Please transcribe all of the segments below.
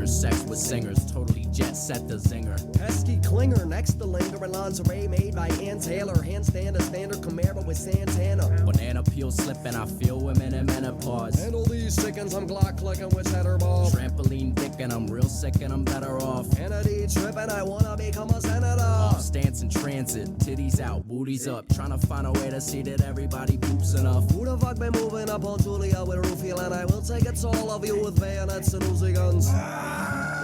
swingers, sex with singers, totally jet set the zinger. Pesky clinger next to linger in lingerie made by Ann Taylor. Handstand a standard Camaro with Santana. Banana peel slipping, I feel women in menopause. Handle these chickens, I'm Glock clicking with cheddar ball. Trampoline dick and I'm real sick and I'm better off. Kennedy tripping, I wanna become a senator. Off stance in transit, titties out, booties up. Trying to find a way to see that everybody poops enough. Who the fuck been moving up on Julia with Rufio? And I will take it to all of you with bayonets and Uzi guns.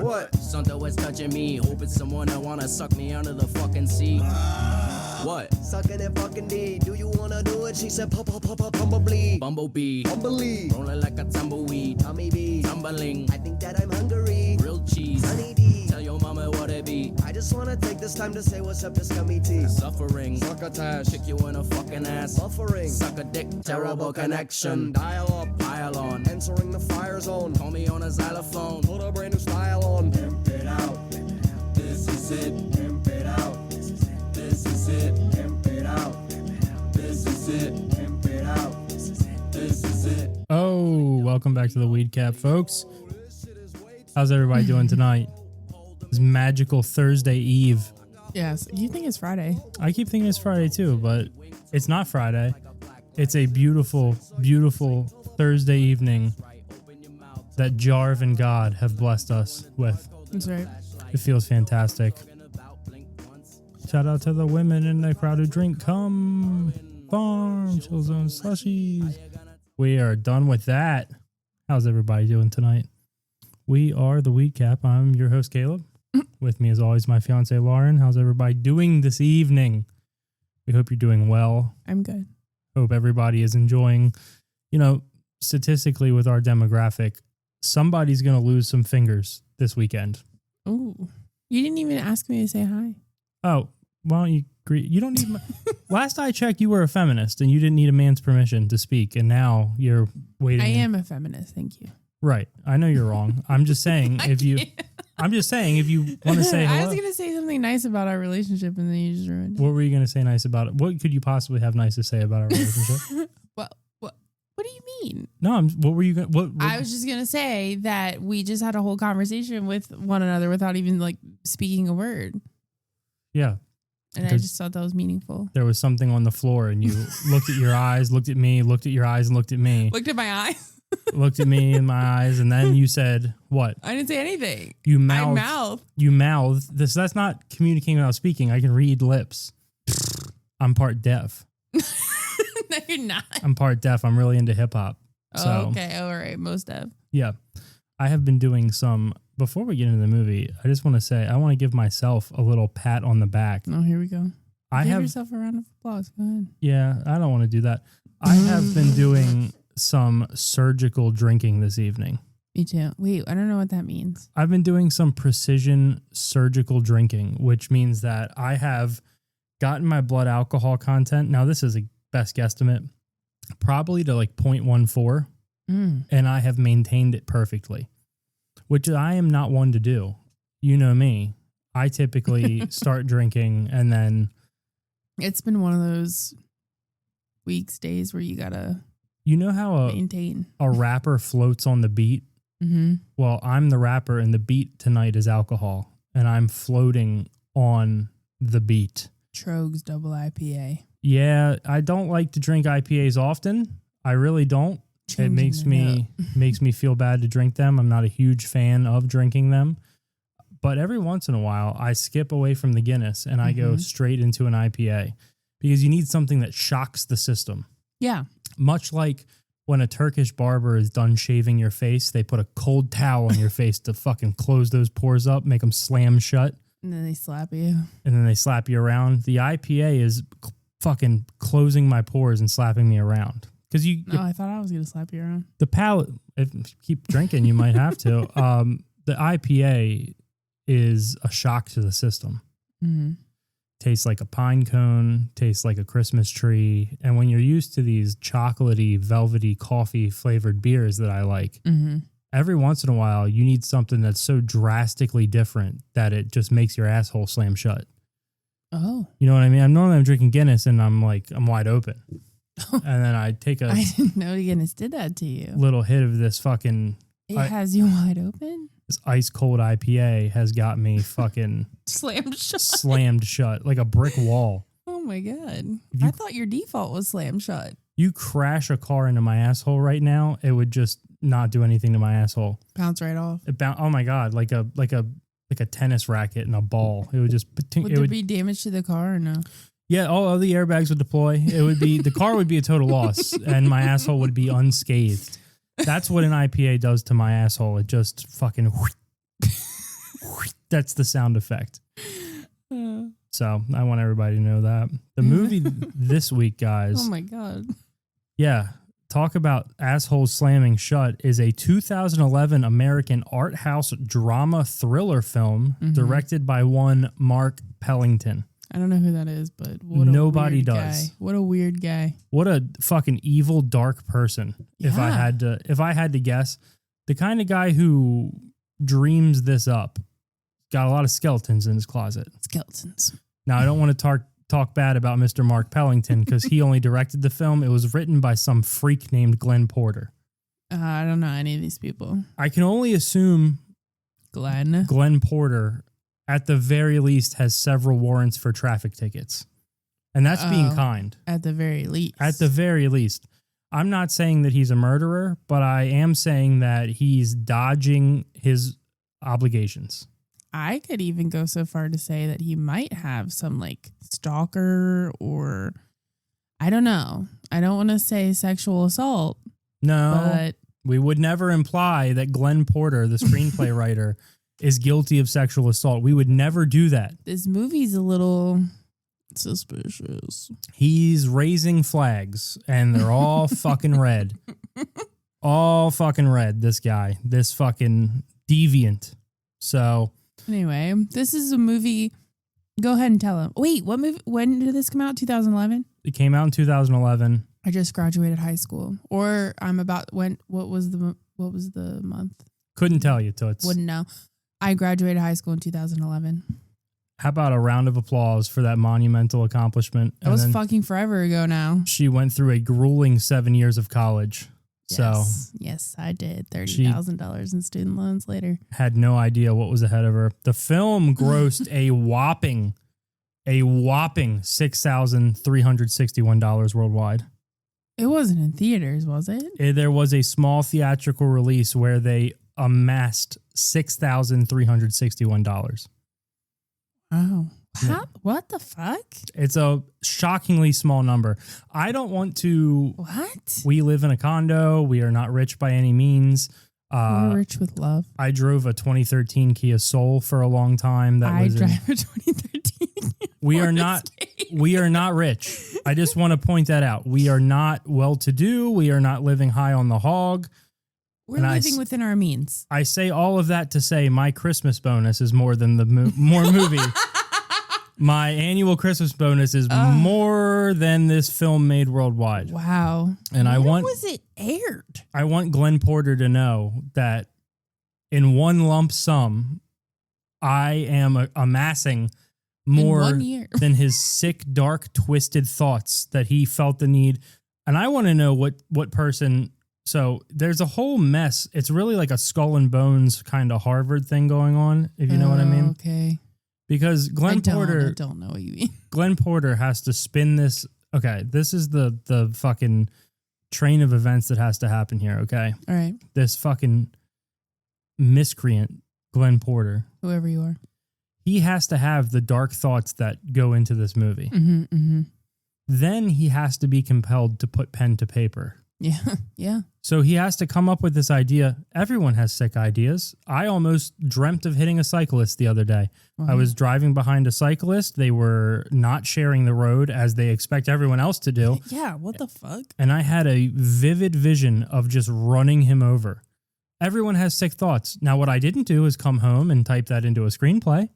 What? Something was touching me, hoping someone that wanna suck me under the fucking sea. What? Sucking it fucking D. Do you wanna do it? She said, bumblebee. Bumblebee. Bumblebee. Rolling like a tumbleweed. Tommy B. Tumbling. I think that I'm hungry. Grilled cheese. Honey D. Tell your mama what it be. I just wanna take this time to say what's up to Scummy T. Suffering. Succotash. Kick you in a fucking ass. Buffering. Suck a dick. Terrible connection. Dial up. Pile on. Entering the fire zone. Call me on a xylophone. Put a brand new style on. Pimp it out. This is it. Pimp it out. This is it. This is it. Pimp it out. This is it. Pimp it out. This is it. This is it. Oh, welcome back to the Weed Cap, folks. How's everybody doing tonight? It's magical Thursday Eve. Yes, you think it's Friday. I keep thinking it's Friday too, but it's not Friday. It's a beautiful, beautiful Thursday evening that Jarv and God have blessed us with. That's right. It feels fantastic. Shout out to the women in the crowd who drink cum, farm, chill zone slushies. We are done with that. How's everybody doing tonight? We are the Weed Cap. I'm your host, Caleb. With me, as always, my fiance, Lauren. How's everybody doing this evening? We hope you're doing well. I'm good. Hope everybody is enjoying. You know, statistically with our demographic, somebody's going to lose some fingers this weekend. Ooh. You didn't even ask me to say hi. Oh, why don't you agree? You don't need my, last I checked, you were a feminist and you didn't need a man's permission to speak. And now you're waiting. I am a feminist. Thank you. Right. I know you're wrong. I'm just saying if you want to say hello. I was going to say something nice about our relationship and then you just ruined it. What were you going to say nice about it? What could you possibly have nice to say about our relationship? What do you mean? No, what were you going to... I was just going to say that we just had a whole conversation with one another without even like speaking a word. Yeah. And I just thought that was meaningful. There was something on the floor and you looked at your eyes, looked at me, looked at your eyes and looked at me. Looked at my eyes. Looked at me in my eyes and then you said, what? I didn't say anything. You mouthed. I mouthed. You mouthed. That's not communicating without speaking. I can read lips. I'm part deaf. No, you're not. I'm part deaf. I'm really into hip hop. So, okay. All right. Most deaf. Yeah. I have been doing some, before we get into the movie, I just want to say, I want to give myself a little pat on the back. Oh, here we go. Give yourself a round of applause. Go ahead. Yeah, I don't want to do that. I have been doing some surgical drinking this evening. Me too. Wait, I don't know what that means. I've been doing some precision surgical drinking, which means that I have gotten my blood alcohol content. Now, this is a best guesstimate, probably to like 0.14. And I have maintained it perfectly, which I am not one to do. You know me. I typically start drinking and then... It's been one of those weeks, days where you gotta... You know how maintain. A rapper floats on the beat? Mm-hmm. Well, I'm the rapper and the beat tonight is alcohol and I'm floating on the beat. Trogs double IPA. Yeah, I don't like to drink IPAs often. I really don't. It makes me feel bad to drink them. I'm not a huge fan of drinking them. But every once in a while, I skip away from the Guinness and I go straight into an IPA because you need something that shocks the system. Yeah. Much like when a Turkish barber is done shaving your face, they put a cold towel on your face to fucking close those pores up, make them slam shut. And then they slap you. And then they slap you around. The IPA is fucking closing my pores and slapping me around. Because I thought I was going to slap you around. The palate, if you keep drinking, you might have to. The IPA is a shock to the system. Mm-hmm. Tastes like a pine cone, tastes like a Christmas tree. And when you're used to these chocolatey, velvety, coffee flavored beers that I like, every once in a while, you need something that's so drastically different that it just makes your asshole slam shut. Oh. You know what I mean? I'm drinking Guinness and I'm wide open. And then I take I didn't know Guinness did that to you. Little hit of this fucking... It has you wide open? This ice cold IPA has got me fucking slammed shut like a brick wall. Oh my God. I thought your default was slammed shut. You crash a car into my asshole right now, it would just not do anything to my asshole. Bounce right off. Oh my God, like a tennis racket and a ball. It would just Would there be damage to the car or no? Yeah, all of the airbags would deploy. It would be the car would be a total loss, and my asshole would be unscathed. That's what an IPA does to my asshole. It just fucking. That's the sound effect. So I want everybody to know that the movie this week, guys. Oh my God. Yeah, talk about assholes slamming shut is a 2011 American art house drama thriller film directed by one Mark Pellington. I don't know who that is, but nobody does. Guy. What a weird guy. What a fucking evil, dark person. Yeah. If I had to guess, the kind of guy who dreams this up. Got a lot of skeletons in his closet. Skeletons. Now, I don't want to talk bad about Mr. Mark Pellington because he only directed the film. It was written by some freak named Glenn Porter. I don't know any of these people. I can only assume Glenn Porter, at the very least, has several warrants for traffic tickets. And that's being kind. At the very least. At the very least. I'm not saying that he's a murderer, but I am saying that he's dodging his obligations. I could even go so far to say that he might have some like stalker or I don't know. I don't want to say sexual assault. No, but we would never imply that Glenn Porter, the screenplay writer, is guilty of sexual assault. We would never do that. This movie's a little suspicious. He's raising flags and they're all fucking red. All fucking red, this guy. This fucking deviant. So... Anyway, this is a movie. Go ahead and tell him. Wait, what movie? When did this come out? 2011? It came out in 2011. I just graduated high school. Or I'm about when what was the month? Couldn't tell you, Toots. Wouldn't know. I graduated high school in 2011. How about a round of applause for that monumental accomplishment? That was fucking forever ago now. She went through a grueling 7 years of college. Yes, I did. $30,000 in student loans later. Had no idea what was ahead of her. The film grossed a whopping $6,361 worldwide. It wasn't in theaters, was it? There was a small theatrical release where they amassed $6,361. Wow. What the fuck? It's a shockingly small number. I don't want to... What? We live in a condo. We are not rich by any means. We're rich with love. I drove a 2013 Kia Soul for a long time. I drive a 2013 We are not rich. I just want to point that out. We are not well-to-do. We are not living high on the hog. We're living within our means. I say all of that to say my Christmas bonus is more than the more movie. My annual Christmas bonus is more than this film made worldwide. Wow. And when was it aired? I want Glenn Porter to know that in one lump sum, I am amassing more than his sick, dark, twisted thoughts that he felt the need. And I want to know what person... So there's a whole mess. It's really like a skull and bones kind of Harvard thing going on, if you know what I mean. Okay. Because Glenn Porter... I don't know what you mean. Glenn Porter has to spin this... Okay, this is the fucking train of events that has to happen here, okay? All right. This fucking miscreant, Glenn Porter. Whoever you are. He has to have the dark thoughts that go into this movie. Mm-hmm, mm-hmm. Then he has to be compelled to put pen to paper. Yeah, yeah. So he has to come up with this idea. Everyone has sick ideas. I almost dreamt of hitting a cyclist the other day. Wow. I was driving behind a cyclist. They were not sharing the road as they expect everyone else to do. Yeah, what the fuck? And I had a vivid vision of just running him over. Everyone has sick thoughts. Now, what I didn't do is come home and type that into a screenplay.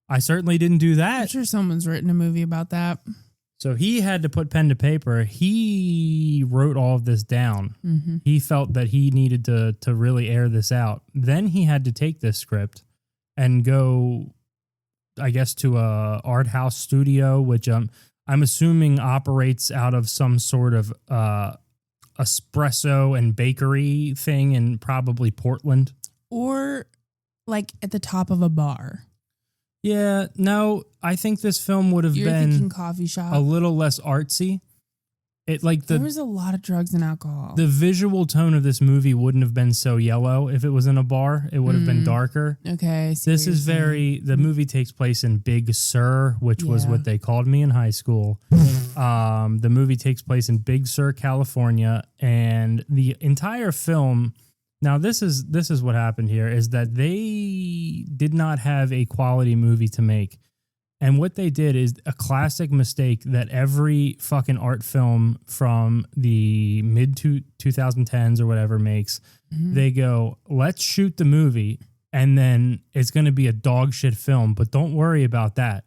I certainly didn't do that. I'm sure someone's written a movie about that. So he had to put pen to paper. He wrote all of this down. Mm-hmm. He felt that he needed to really air this out. Then he had to take this script and go, I guess, to a art house studio, which I'm assuming operates out of some sort of espresso and bakery thing in probably Portland. Or like at the top of a bar. Yeah, no, I think this film would have You're thinking been coffee shop. a little less artsy. It like There was a lot of drugs and alcohol. the visual tone of this movie wouldn't have been so yellow if it was in a bar. It would have been darker. Okay, I see This what is you're very. The movie takes place in Big Sur, which was Yeah. what they called me in high school. The movie takes place in Big Sur, California, and the entire film. Now, this is what happened here is that they did not have a quality movie to make. And what they did is a classic mistake that every fucking art film from the mid 2010s or whatever makes. saying. They go, let's shoot the movie and then it's going to be a dog shit film. But don't worry about that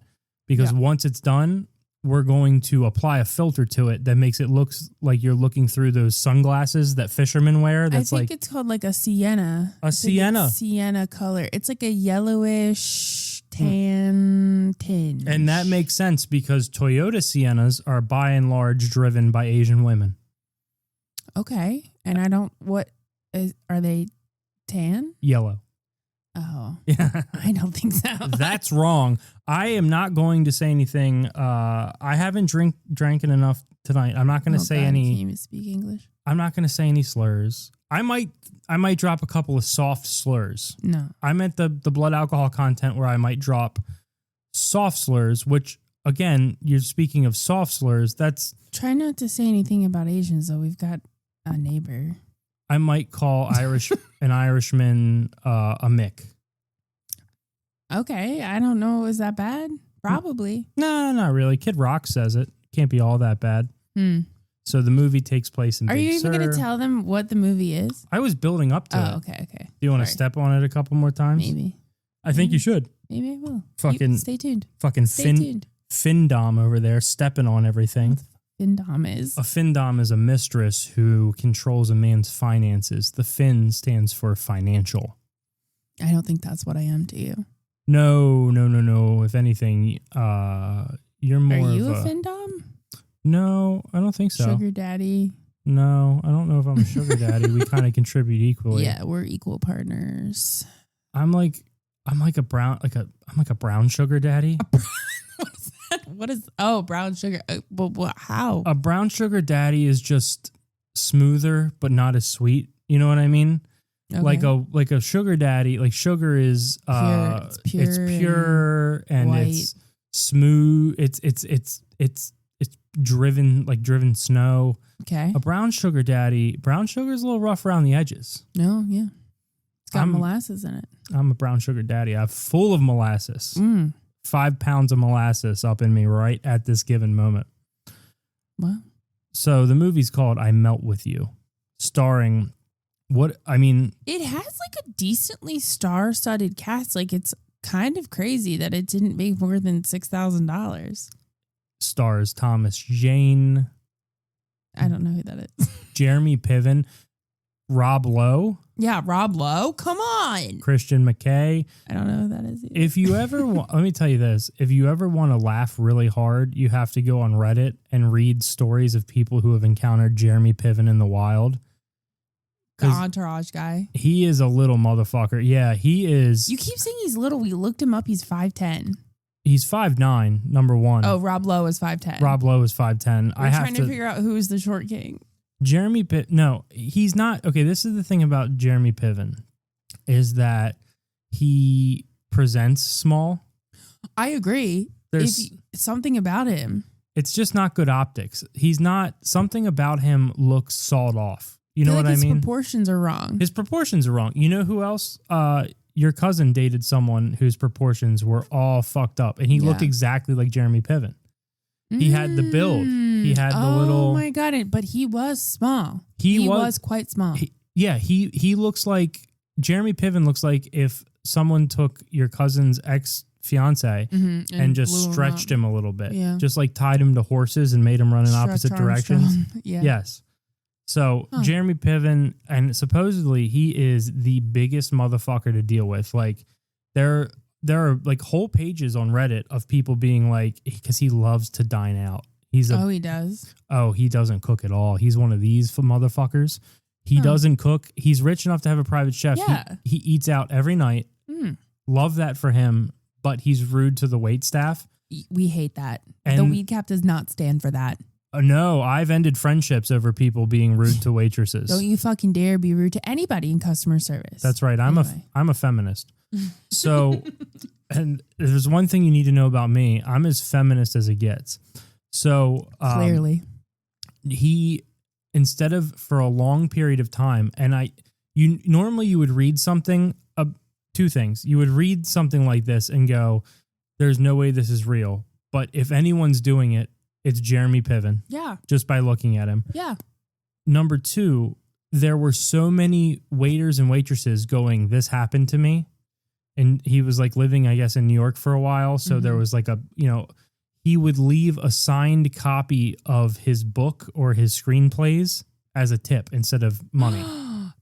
because Yeah. once it's done, we're going to apply a filter to it that makes it look like you're looking through those sunglasses that fishermen wear. That's I think like it's called like a sienna. A I think it's sienna. sienna color. It's like a yellowish tan tinge. and that makes sense because Toyota Siennas are by and large driven by Asian women. Okay. And I don't, are they tan? Yellow. Oh, Yeah. I don't think so. That's wrong. I am not going to say anything. I haven't drank enough tonight. I'm not going to Oh, say God, you any. can't even speak English. I'm not going to say any slurs. I might drop a couple of soft slurs. No. I meant the blood alcohol content where I might drop soft slurs, which again, you're speaking of soft slurs. That's Try not to say anything about Asians, though. We've got a neighbor. I might call an Irishman a Mick. Okay. I don't know. Is that bad? Probably. No, not really. Kid Rock says it. Can't be all that bad. Hmm. So the movie takes place in Are Big you even going Sur. to tell them what the movie is? I was building up to it. Oh, okay. Okay. Do you want to Sorry. step on it a couple more times? Maybe. I think you should. Maybe I will. Fucking- Stay tuned. Fucking Stay tuned. Findom over there stepping on everything. Findom is. A Findom is a mistress who controls a man's finances. The Fin stands for financial. I don't think that's what I am to you. No. If anything, you're more Are you of a Findom? No, I don't think so. Sugar daddy? No, I don't know if I'm a sugar daddy. We kind of contribute equally. Yeah, we're equal partners. I'm like a brown sugar daddy. What is that? What is? Oh, brown sugar. How? A brown sugar daddy is just smoother but not as sweet. You know what I mean? Okay. Like a sugar daddy, like sugar is Pure. it's pure and white. it's smooth. It's driven snow. Okay. A brown sugar is a little rough around the edges. No, yeah. It's got I'm- molasses in it. I'm a brown sugar daddy. I'm full of molasses. Mm. 5 pounds of molasses up in me right at this given moment. Wow. So the movie's called I Melt With You, starring It has like a decently star-studded cast. Like it's kind of crazy that it didn't make more than $6,000. stars Thomas Jane, I don't know who that is. Jeremy Piven, Rob Lowe, Yeah, Rob Lowe. Come on. Christian McKay. I don't know who that is either. If you ever let me tell you this, if you ever want to laugh really hard, you have to go on Reddit and read stories of people who have encountered Jeremy Piven in the wild. The Entourage guy. He is a little motherfucker. Yeah, he is. You keep saying he's little. We looked him up. He's 5'10". He's 5'9", number one. Oh, Rob Lowe is 5'10". Rob Lowe is 5'10". We're trying to figure out who's the short king. Jeremy Piven. No, he's not. Okay, this is the thing about Jeremy Piven is that he presents small. I agree. There's Something about him. it's just not good optics. He's not something about him looks sawed off. You know what I his mean? proportions are wrong. His proportions are wrong. You know who else? Your cousin dated someone whose proportions were all fucked up, and he looked Yeah. exactly like Jeremy Piven. He had the build. He had the little. Oh my god! But he was small. He was quite small. He looks like Jeremy Piven looks like if someone took your cousin's ex fiance Mm-hmm. and just stretched him a little bit. Yeah. Just like tied him to horses and made him run in opposite directions. Yeah. Yes. So Jeremy Piven, and supposedly he is the biggest motherfucker to deal with. Like there are like whole pages on Reddit of people being like, because he loves to dine out. He does. Oh, he doesn't cook at all. He's one of these motherfuckers. He doesn't cook. He's rich enough to have a private chef. Yeah. He eats out every night Love that for him, but he's rude to the wait staff. We hate that. The And- weed cap does not stand for that. No, I've ended friendships over people being rude to waitresses. Don't you fucking dare be rude to anybody in customer service. That's right. I'm a feminist. So, and there's one thing you need to know about me. I'm as feminist as it gets. So Clearly. he, instead of for a long period of time, and normally you would read something, two things. You would read something like this and go, there's no way this is real. But if anyone's doing it, it's Jeremy Piven. Yeah. Just by looking at him. Yeah. Number two, there were so many waiters and waitresses going, this happened to me. And he was like living, I guess, in New York for a while. So there was like he would leave a signed copy of his book or his screenplays as a tip instead of money.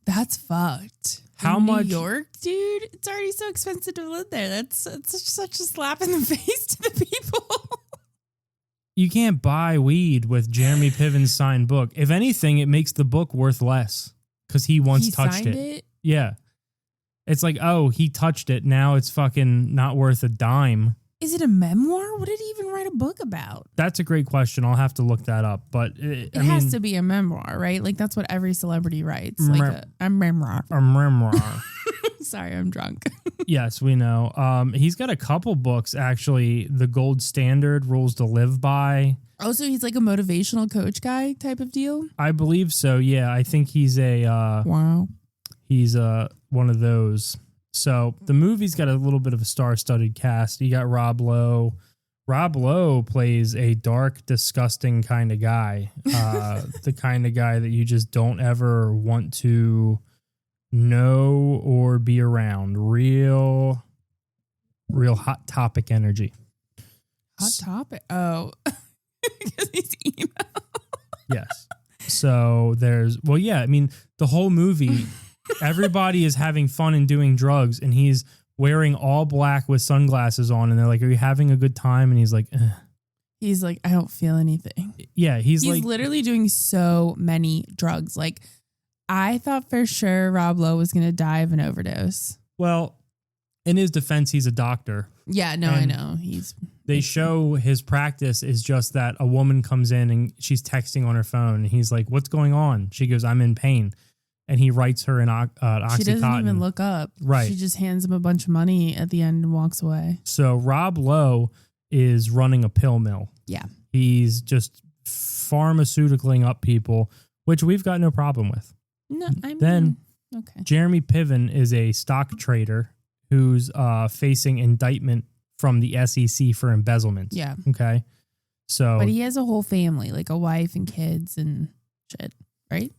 That's fucked. How in much? New York, dude? It's already so expensive to live there. That's such a slap in the face to the people. You can't buy weed with Jeremy Piven's signed book. If anything, it makes the book worth less because he once touched signed it. Yeah. It's like, oh, he touched it. Now it's fucking not worth a dime. Is it a memoir? What did he even write a book about? That's a great question. I'll have to look that up. But it has to be a memoir, right? Like that's what every celebrity writes. Like a memoir. A memoir. Sorry, I'm drunk. Yes, we know. He's got a couple books, actually. The Gold Standard, Rules to Live By. Oh, so he's like a motivational coach guy type of deal? I believe so, yeah. I think he's Wow. He's one of those. So the movie's got a little bit of a star-studded cast. You got Rob Lowe. Rob Lowe plays a dark, disgusting kind of guy. The kind of guy that you just don't ever want to know or be around. Real hot topic energy. Hot topic? Oh, because he's emo. Yes. So I mean, the whole movie, everybody is having fun and doing drugs, and he's wearing all black with sunglasses on, and they're like, are you having a good time? And he's like, eh. He's like, I don't feel anything. Yeah, he's like literally doing so many drugs. Like, I thought for sure Rob Lowe was going to die of an overdose. Well, in his defense, he's a doctor. Yeah, no, I know. They show his practice is just that a woman comes in and she's texting on her phone. And he's like, what's going on? She goes, I'm in pain. And he writes her an Oxycontin. She doesn't even look up. Right. She just hands him a bunch of money at the end and walks away. So Rob Lowe is running a pill mill. Yeah. He's just pharmaceuticaling up people, which we've got no problem with. No, okay. Jeremy Piven is a stock trader who's facing indictment from the SEC for embezzlement. Yeah. Okay. So, but he has a whole family, like a wife and kids and shit, right?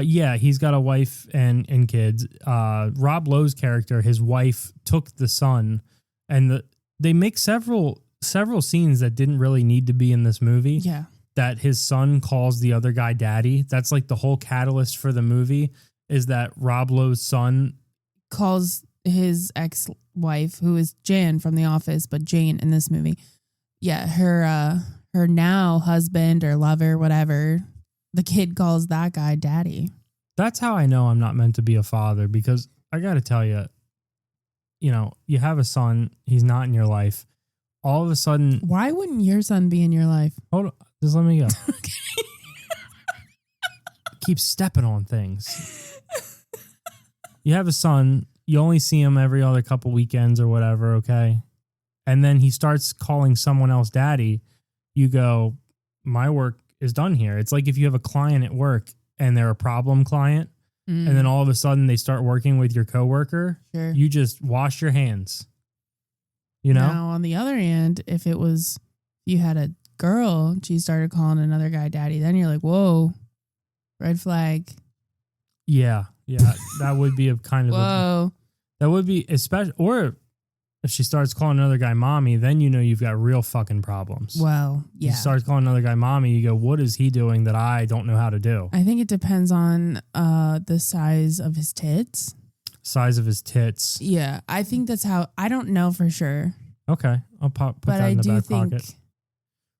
Yeah, he's got a wife and kids. Rob Lowe's character, his wife took the son, and they make several scenes that didn't really need to be in this movie. Yeah. That his son calls the other guy daddy. That's like the whole catalyst for the movie is that Rob Lowe's son calls his ex-wife, who is Jan from The Office, but Jane in this movie. Yeah, her now husband or lover, whatever. The kid calls that guy daddy. That's how I know I'm not meant to be a father, because I got to tell you, you have a son, he's not in your life. All of a sudden, why wouldn't your son be in your life? Hold on, just let me go. Keep stepping on things. You have a son, you only see him every other couple weekends or whatever, okay? And then he starts calling someone else daddy. You go, my work is done here. It's like if you have a client at work and they're a problem client, and then all of a sudden they start working with your coworker, sure. You just wash your hands. You know? Now, on the other hand, if you had a girl and she started calling another guy daddy, then you're like, whoa, red flag. Yeah. That would be a kind of whoa. That would be especially, or if she starts calling another guy mommy, then you've got real fucking problems. Well, yeah. She starts calling another guy mommy, you go, what is he doing that I don't know how to do? I think it depends on the size of his tits. Size of his tits. Yeah, I think that's how. I don't know for sure. Okay, I'll put that in the back pocket.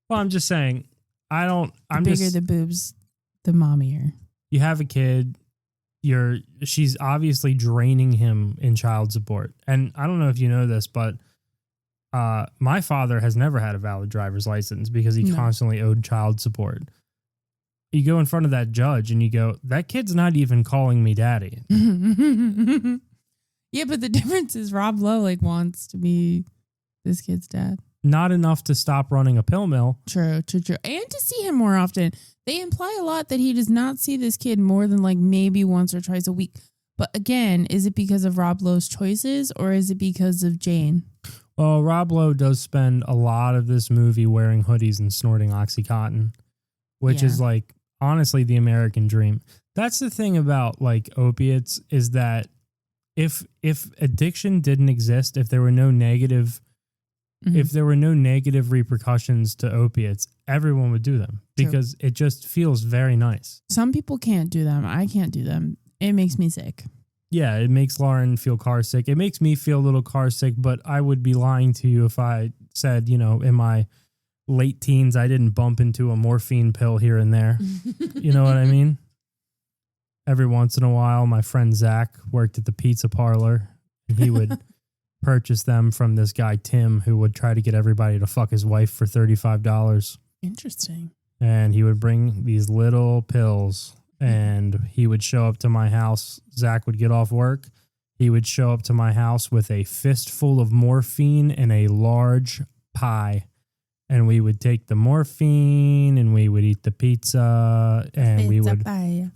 Well, I'm just saying, the bigger the boobs, the mommier. You have a kid, she's obviously draining him in child support. And I don't know if you know this, but my father has never had a valid driver's license because he constantly owed child support. You go in front of that judge and you go, that kid's not even calling me daddy. Yeah, but the difference is Rob Lowe wants to be this kid's dad. Not enough to stop running a pill mill. True. And to see him more often. They imply a lot that he does not see this kid more than maybe once or twice a week. But again, is it because of Rob Lowe's choices or is it because of Jane? Well, Rob Lowe does spend a lot of this movie wearing hoodies and snorting OxyContin, which is honestly the American dream. That's the thing about opiates is that if addiction didn't exist, if there were no negative repercussions to opiates, everyone would do them because it just feels very nice. Some people can't do them. I can't do them. It makes me sick. Yeah, it makes Lauren feel car sick. It makes me feel a little car sick, but I would be lying to you if I said, in my late teens, I didn't bump into a morphine pill here and there. You know what I mean? Every once in a while, my friend Zach worked at the pizza parlor and he would purchase them from this guy, Tim, who would try to get everybody to fuck his wife for $35. Interesting. And he would bring these little pills and he would show up to my house. Zach would get off work. He would show up to my house with a fistful of morphine and a large pie. And we would take the morphine and we would eat the pizza and we would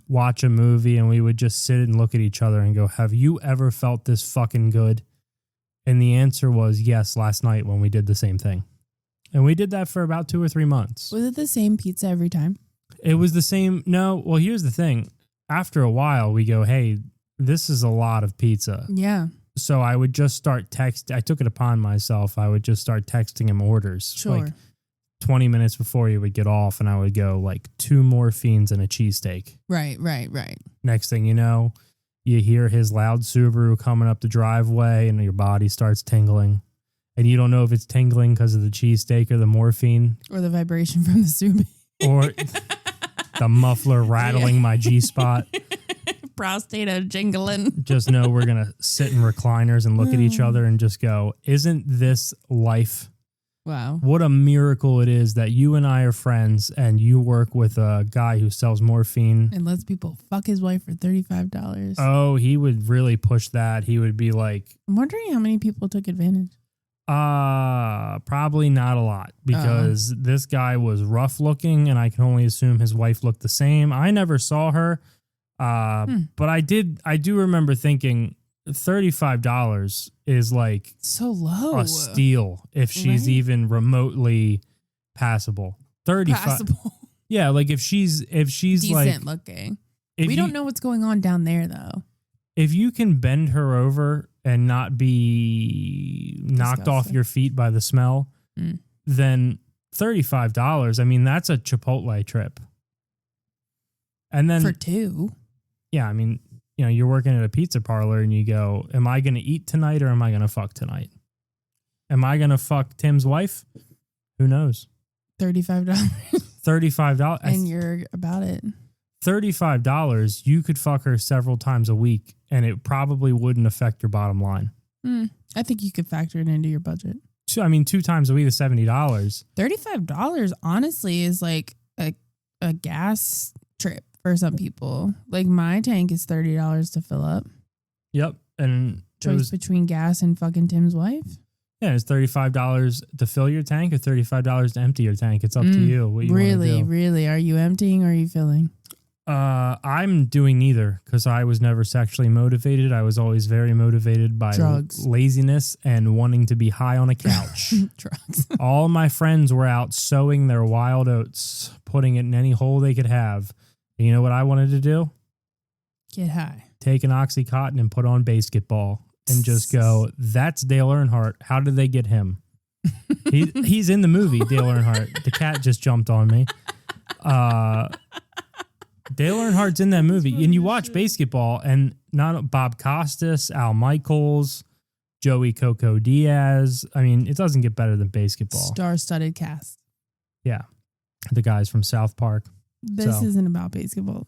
watch a movie and we would just sit and look at each other and go, have you ever felt this fucking good? And the answer was yes, last night when we did the same thing. And we did that for about 2 or 3 months. Was it the same pizza every time? It was the same. No, well, here's the thing. After a while, we go, hey, this is a lot of pizza. Yeah. So I would just start I took it upon myself. I would just start texting him orders. Sure. 20 minutes before he would get off, and I would go 2 morphines and a cheesesteak. Right. Next thing you know, you hear his loud Subaru coming up the driveway and your body starts tingling. And you don't know if it's tingling because of the cheesesteak or the morphine. Or the vibration from the Subaru. Or the muffler rattling my G-spot. Prostate jingling. Just know we're going to sit in recliners and look at each other and just go, isn't this life? Wow. What a miracle it is that you and I are friends and you work with a guy who sells morphine. And lets people fuck his wife for $35. Oh, he would really push that. He would be like... I'm wondering how many people took advantage. Probably not a lot because this guy was rough looking and I can only assume his wife looked the same. I never saw her. But I do remember thinking $35 is so low, a steal if she's even remotely passable. 35. Passable. Yeah. If she's decent looking. We don't know what's going on down there though. If you can bend her over and not be knocked off your feet by the smell, then $35, I mean, that's a Chipotle trip. And then for 2. Yeah, I mean, you're working at a pizza parlor and you go, am I going to eat tonight or am I going to fuck tonight? Am I going to fuck Tim's wife? Who knows? $35. $35. And you're about it. $35, you could fuck her several times a week and it probably wouldn't affect your bottom line. I think you could factor it into your budget. So, I mean, 2 times a week is $70. $35 honestly is like a gas trip for some people. My tank is $30 to fill up. Yep. And choice between gas and fucking Tim's wife. Yeah, it's $35 to fill your tank or $35 to empty your tank. It's up to you. What you want to do. Really? Are you emptying or are you filling? I'm doing neither because I was never sexually motivated. I was always very motivated by drugs, laziness, and wanting to be high on a couch. Drugs. All my friends were out sowing their wild oats, putting it in any hole they could have. And you know what I wanted to do? Get high. Take an OxyContin and put on basketball and just go, that's Dale Earnhardt. How did they get him? He's in the movie, Dale Earnhardt. The cat just jumped on me. Dale Earnhardt's in that movie. And you watch basketball and not Bob Costas, Al Michaels, Joey Coco Diaz. I mean, it doesn't get better than basketball. Star-studded cast. Yeah. The guys from South Park. This isn't about basketball.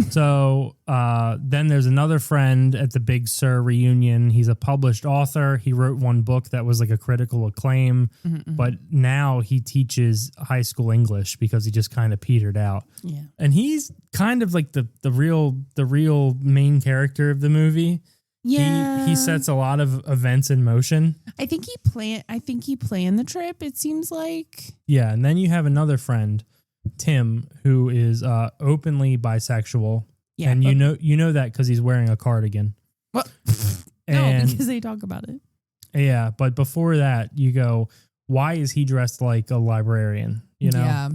So then there's another friend at the Big Sur reunion. He's a published author. He wrote one book that was like a critical acclaim, but now he teaches high school English because he just kind of petered out. Yeah. And he's kind of like the real main character of the movie. Yeah. He sets a lot of events in motion. I think he planned the trip, it seems like. Yeah, and then you have another friend, Tim, who is openly bisexual. Yeah. And you know that because he's wearing a cardigan. What? And, no, because they talk about it. Yeah, but before that, you go, why is he dressed like a librarian? You know? Yeah.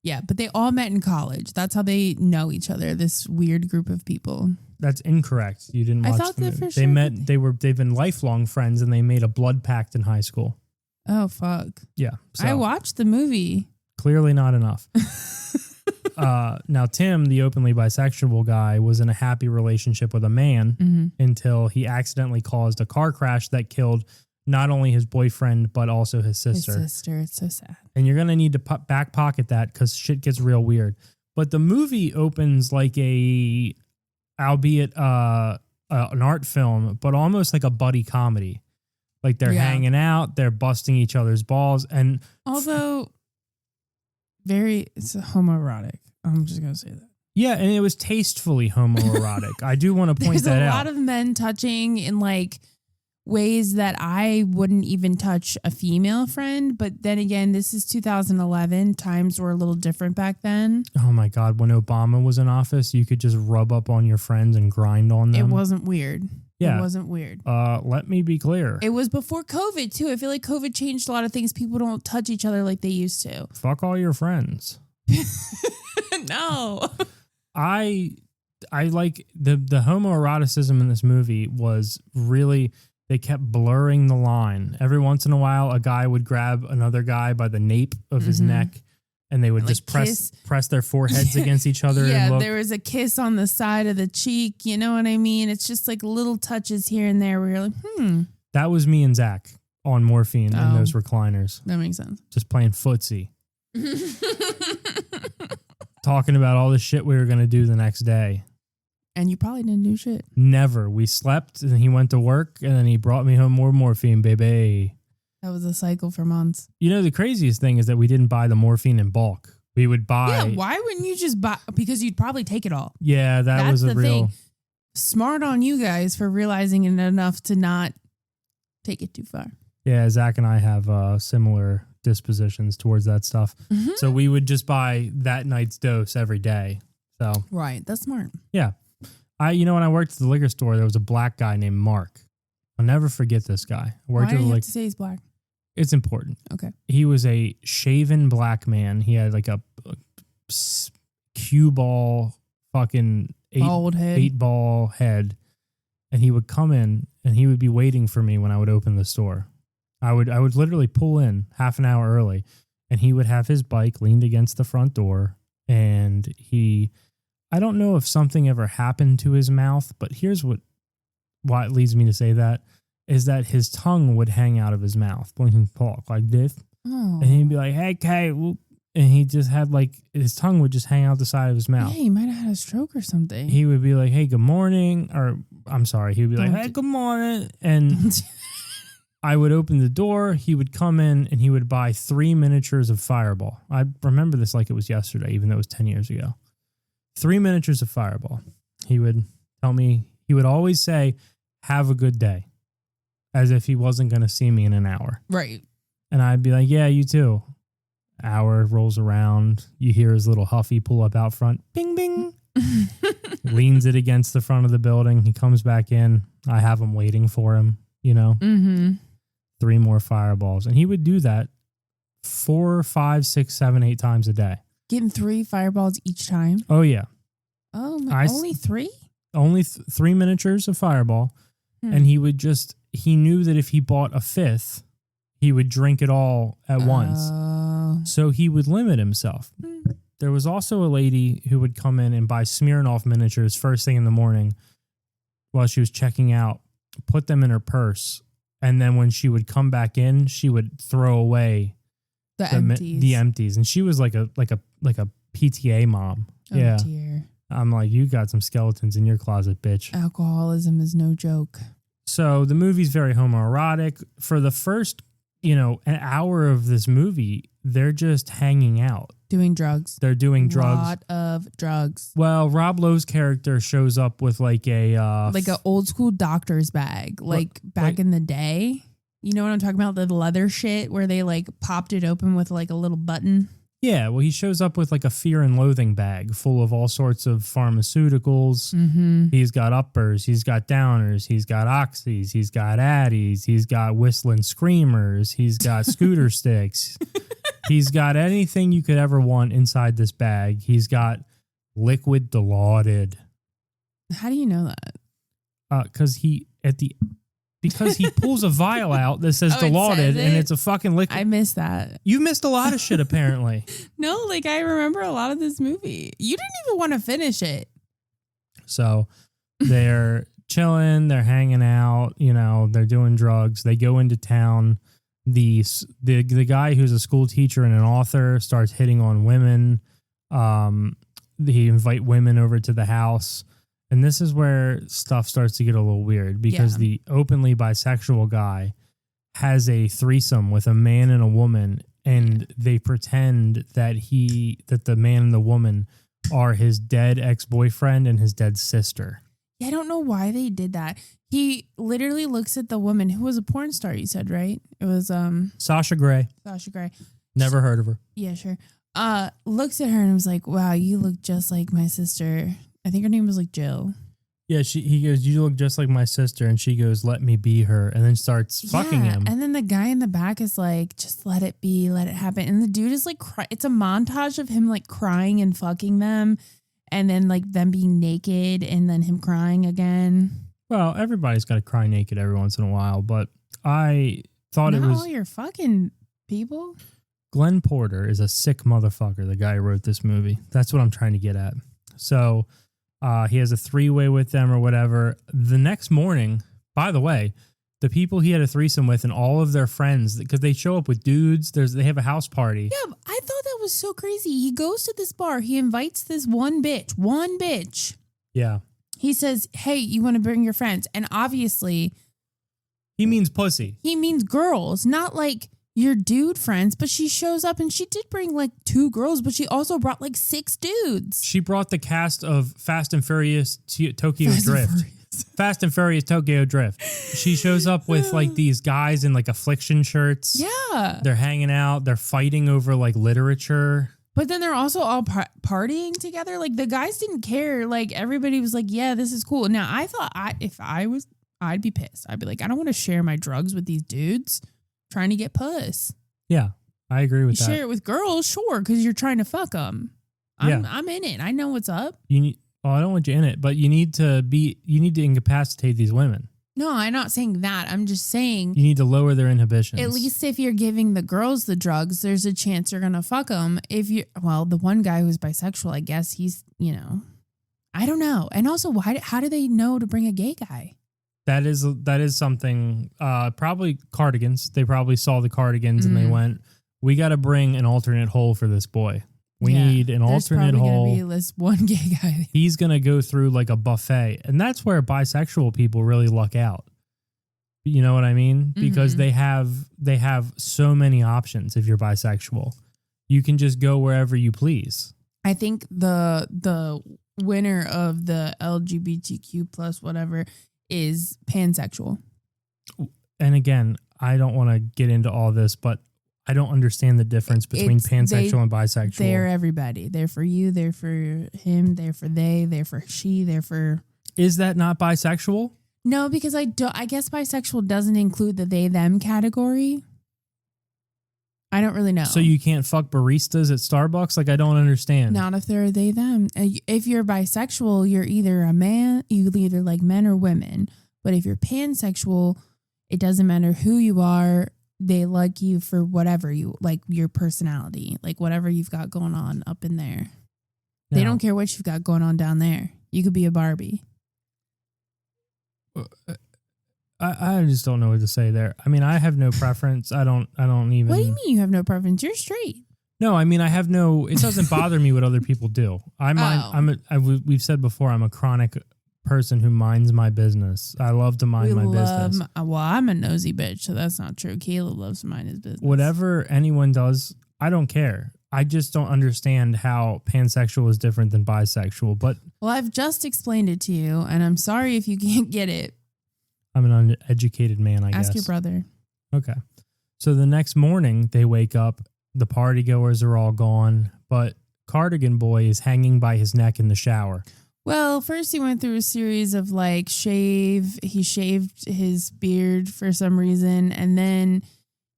Yeah, but they all met in college. That's how they know each other, this weird group of people. That's incorrect. You didn't watch thought the that movie. for They sure. met. They've been lifelong friends, and they made a blood pact in high school. Oh, fuck. Yeah, so I watched the movie. clearly not enough. Now Tim, the openly bisexual guy, was in a happy relationship with a man until he accidentally caused a car crash that killed not only his boyfriend but also his sister. His sister. It's so sad. And you're gonna need to back pocket that because shit gets real weird. But the movie opens like albeit an art film, but almost like a buddy comedy. Like they're hanging out, they're busting each other's balls, and although it's homoerotic. I'm just gonna say that. yeah, and it was tastefully homoerotic. I do want to point that out. There's a lot of men touching in like ways that I wouldn't even touch a female friend. But then again, this is 2011. Times were a little different back then. Oh my God, when Obama was in office, you could just rub up on your friends and grind on them. It wasn't weird. Yeah. It wasn't weird. Let me be clear. It was before COVID too. I feel like COVID changed a lot of things. People don't touch each other like they used to. Fuck all your friends. No. I like the homoeroticism in this movie was really, they kept blurring the line. Every once in a while, a guy would grab another guy by the nape of his neck, and they would just press their foreheads against each other. Yeah, and look. there was a kiss on the side of the cheek. You know what I mean? It's just like little touches here and there where you're like, That was me and Zach on morphine in those recliners. That makes sense. Just playing footsie. Talking about all the shit we were going to do the next day. And you probably didn't do shit. Never. We slept and he went to work and then he brought me home more morphine, baby. That was a cycle for months. You know, the craziest thing is that we didn't buy the morphine in bulk. We would buy. Yeah, why wouldn't you just buy? Because you'd probably take it all. Yeah, that's was a real thing. Smart on you guys for realizing it enough to not take it too far. Yeah, Zach and I have similar dispositions towards that stuff. So we would just buy that night's dose every day. So right, that's smart. Yeah. When I worked at the liquor store, there was a black guy named Mark. I'll never forget this guy. Why do you have to say he's black? It's important. Okay. He was a shaven black man. He had like a cue ball fucking eight ball head. And he would come in and he would be waiting for me when I would open the store. I would literally pull in half an hour early and he would have his bike leaned against the front door and I don't know if something ever happened to his mouth, but here's why it leads me to say that is that his tongue would hang out of his mouth when he talked like this. Oh. And he'd be like, hey, Kay. And he just had his tongue would just hang out the side of his mouth. Yeah, he might have had a stroke or something. He would be like, hey, good morning. Or I'm sorry. He would be like, hey, good morning. And I would open the door. He would come in and he would buy 3 miniatures of Fireball. I remember this like it was yesterday, even though it was 10 years ago. 3 miniatures of Fireball. He would tell me, he would always say, have a good day, as if he wasn't going to see me in an hour. Right. And I'd be like, yeah, you too. Hour rolls around. You hear his little Huffy pull up out front. Bing, bing. Leans it against the front of the building. He comes back in. I have him waiting for him, 3 more Fireballs. And he would do that 4, 5, 6, 7, 8 times a day. Getting 3 Fireballs each time? Oh, yeah. Oh, only 3? Only 3 miniatures of Fireball. And he knew that if he bought a 5th, he would drink it all at once. So he would limit himself. There was also a lady who would come in and buy Smirnoff miniatures first thing in the morning while she was checking out, put them in her purse, and then when she would come back in, she would throw away the empties. And she was like a PTA mom. Oh, dear. I'm like, you got some skeletons in your closet, bitch. Alcoholism is no joke. So the movie's very homoerotic. For the first, an hour of this movie, they're just hanging out. Doing drugs. They're doing drugs. A lot of drugs. Well, Rob Lowe's character shows up with like an old school doctor's bag, back in the day. You know what I'm talking about? The leather shit where they like popped it open with like a little button. Yeah, well, he shows up with like a fear and loathing bag full of all sorts of pharmaceuticals. Mm-hmm. He's got uppers, he's got downers, he's got oxys, he's got addies, he's got whistling screamers, he's got scooter sticks. He's got anything you could ever want inside this bag. He's got liquid dilaudid. How do you know that? Because he pulls a vial out that says dilaudid and it's a fucking liquid. I missed that. You missed a lot of shit apparently. No, I remember a lot of this movie. You didn't even want to finish it. So they're chilling, they're hanging out, they're doing drugs. They go into town. The guy who's a school teacher and an author starts hitting on women. He invite women over to the house. And this is where stuff starts to get a little weird because the openly bisexual guy has a threesome with a man and a woman, and they pretend that the man and the woman are his dead ex-boyfriend and his dead sister. Yeah, I don't know why they did that. He literally looks at the woman who was a porn star, you said, right? It was Sasha Grey. Sasha Grey. Never heard of her. Yeah, sure. Looks at her and was like, "Wow, you look just like my sister." I think her name was like Jill. Yeah, he goes, "You look just like my sister," and she goes, "Let me be her," and then starts fucking him. And then the guy in the back is like, "Just let it be, let it happen." And the dude is like, it's a montage of him like crying and fucking them, and then like them being naked, and then him crying again. Well, everybody's got to cry naked every once in a while, but I thought Not it was all your fucking people. Glenn Porter is a sick motherfucker. The guy who wrote this movie. That's what I'm trying to get at. So. He has a 3-way with them or whatever. The next morning, by the way, the people he had a threesome with and all of their friends, because they show up with dudes, they have a house party. Yeah, I thought that was so crazy. He goes to this bar. He invites this one bitch. Yeah. He says, "Hey, you want to bring your friends?" And obviously... He means pussy. He means girls, not like your dude friends, but she shows up and she did bring like 2 girls, but she also brought like 6 dudes. She brought the cast of Fast and Furious Tokyo Drift. Fast and Furious Tokyo Drift. She shows up with like these guys in like affliction shirts. Yeah. They're hanging out. They're fighting over like literature. But then they're also all partying together. Like the guys didn't care. Like everybody was like, yeah, this is cool. Now I thought I'd be pissed. I'd be like, I don't want to share my drugs with these dudes trying to get puss. Yeah, I agree with that. You share it with girls, sure, because you're trying to fuck them. I'm in it. I know what's up. I don't want you in it, but you need to incapacitate these women. No, I'm not saying that. I'm just saying you need to lower their inhibitions. At least if you're giving the girls the drugs, there's a chance you're gonna fuck them. The one guy who's bisexual, I guess he's, I don't know. And also, how do they know to bring a gay guy? That is something, probably cardigans. They probably saw the cardigans and they went, we got to bring an alternate hole for this boy. We need an alternate hole. There's probably going to be this one gay guy. He's going to go through like a buffet. And that's where bisexual people really luck out. You know what I mean? Because they have so many options if you're bisexual. You can just go wherever you please. I think the winner of the LGBTQ plus whatever is pansexual. And again, I don't want to get into all this, but I don't understand the difference between pansexual and bisexual. They're everybody. They're for you. They're for him. They're for they. They're for she. They're for... Is that not bisexual? No, because I guess bisexual doesn't include the they, them category. I don't really know. So you can't fuck baristas at Starbucks? Like, I don't understand. Not if they're they, them. If you're bisexual, you're either a man, you either like men or women. But if you're pansexual, it doesn't matter who you are. They like you for whatever you like, your personality, like whatever you've got going on up in there. No. They don't care what you've got going on down there. You could be a Barbie. I just don't know what to say there. I mean, I have no preference. I don't even. What do you mean you have no preference? You're straight. No, I mean, I have no, it doesn't bother me what other people do. We've said before, I'm a chronic person who minds my business. I love to mind my business. Well, I'm a nosy bitch, so that's not true. Caleb loves to mind his business. Whatever anyone does, I don't care. I just don't understand how pansexual is different than bisexual. But well, I've just explained it to you, and I'm sorry if you can't get it. I'm an uneducated man, I guess. Ask your brother. Okay. So the next morning, they wake up. The party goers are all gone, but Cardigan Boy is hanging by his neck in the shower. Well, first he went through a series of like he shaved his beard for some reason, and then